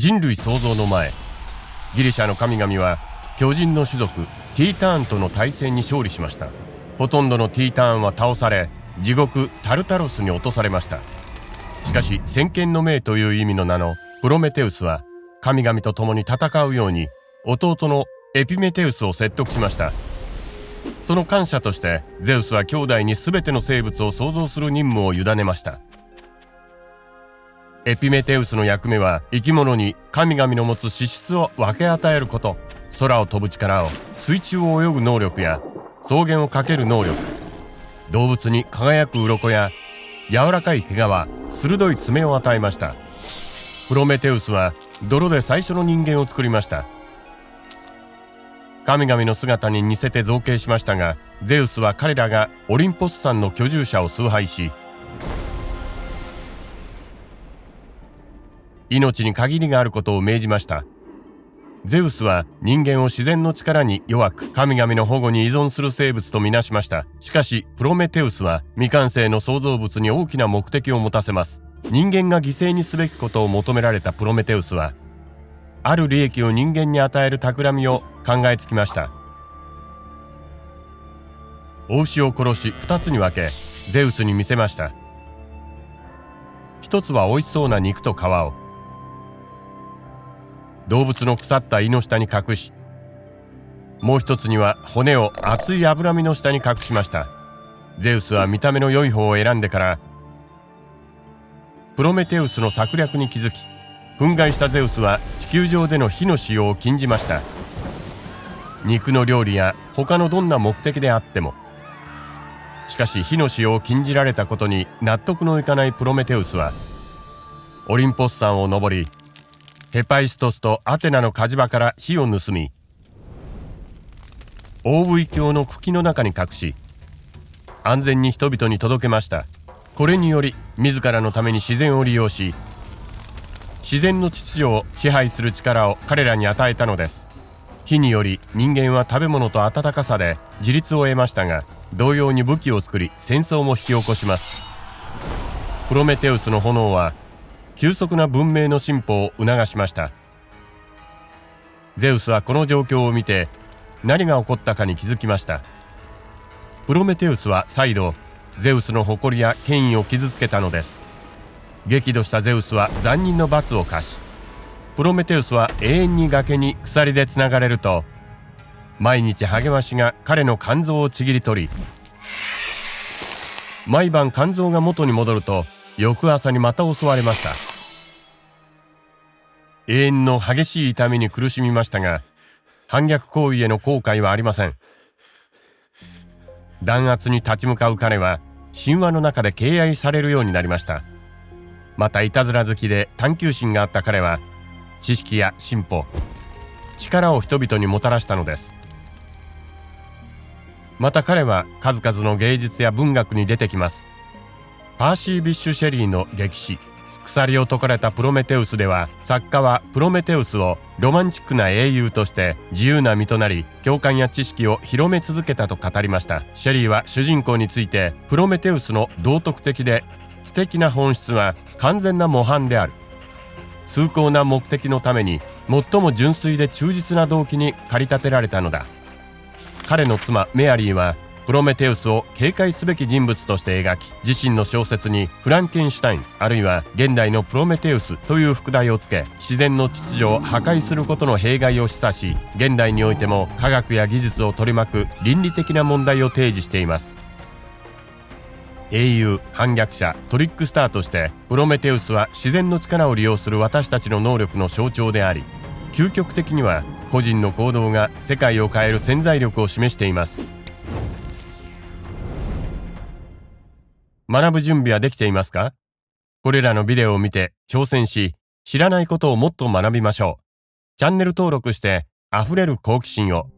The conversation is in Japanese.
人類創造の前、ギリシャの神々は巨人の種族ティーターンとの対戦に勝利しました。ほとんどのティーターンは倒され、地獄タルタロスに落とされました。しかし先見の明という意味の名のプロメテウスは神々と共に戦うように弟のエピメテウスを説得しました。その感謝としてゼウスは兄弟に全ての生物を創造する任務を委ねました。エピメテウスの役目は生き物に神々の持つ資質を分け与えること、空を飛ぶ力を、水中を泳ぐ能力や草原を駆ける能力、動物に輝く鱗や柔らかい毛皮、鋭い爪を与えました。プロメテウスは泥で最初の人間を作りました。神々の姿に似せて造形しましたが、ゼウスは彼らがオリンポス山の居住者を崇拝し、命に限りがあることを命じました。ゼウスは人間を自然の力に弱く、神々の保護に依存する生物とみなしました。しかしプロメテウスは未完成の創造物に大きな目的を持たせます。人間が犠牲にすべきことを求められたプロメテウスは、ある利益を人間に与える企みを考えつきました。雄牛を殺し2つに分けゼウスに見せました。一つは美味しそうな肉と皮を動物の腐った胃の下に隠し、もう一つには骨を熱い脂身の下に隠しました。ゼウスは見た目の良い方を選んでからプロメテウスの策略に気づき、憤慨したゼウスは地球上での火の使用を禁じました。肉の料理や他のどんな目的であっても。しかし火の使用を禁じられたことに納得のいかないプロメテウスはオリンポス山を登り、ヘパイストスとアテナの火事場から火を盗み、大ブイ鏡の茎の中に隠し、安全に人々に届けました。これにより自らのために自然を利用し、自然の秩序を支配する力を彼らに与えたのです。火により人間は食べ物と温かさで自立を得ましたが、同様に武器を作り戦争も引き起こします。プロメテウスの炎は急速な文明の進歩を促しました。ゼウスはこの状況を見て何が起こったかに気づきました。プロメテウスは再度ゼウスの誇りや権威を傷つけたのです。激怒したゼウスは残忍の罰を課し、プロメテウスは永遠に崖に鎖でつながれると、毎日励ましが彼の肝臓をちぎり取り、毎晩肝臓が元に戻ると翌朝にまた襲われました。永遠の激しい痛みに苦しみましたが、反逆行為への後悔はありません。弾圧に立ち向かう彼は神話の中で敬愛されるようになりました。またいたずら好きで探求心があった彼は知識や進歩、力を人々にもたらしたのです。また彼は数々の芸術や文学に出てきます。パーシー・ビッシュ・シェリーの劇詩鎖を解かれたプロメテウスでは、作家はプロメテウスをロマンチックな英雄として自由な身となり、共感や知識を広め続けたと語りました。シェリーは主人公について、プロメテウスの道徳的で素敵な本質は完全な模範である。崇高な目的のために最も純粋で忠実な動機に駆り立てられたのだ。彼の妻メアリーはプロメテウスを警戒すべき人物として描き、自身の小説にフランケンシュタインあるいは現代のプロメテウスという副題をつけ、自然の秩序を破壊することの弊害を示唆し、現代においても科学や技術を取り巻く倫理的な問題を提示しています。英雄、反逆者、トリックスターとしてプロメテウスは自然の力を利用する私たちの能力の象徴であり、究極的には個人の行動が世界を変える潜在力を示しています。学ぶ準備はできていますか？これらのビデオを見て挑戦し、知らないことをもっと学びましょう。チャンネル登録して、あふれる好奇心を。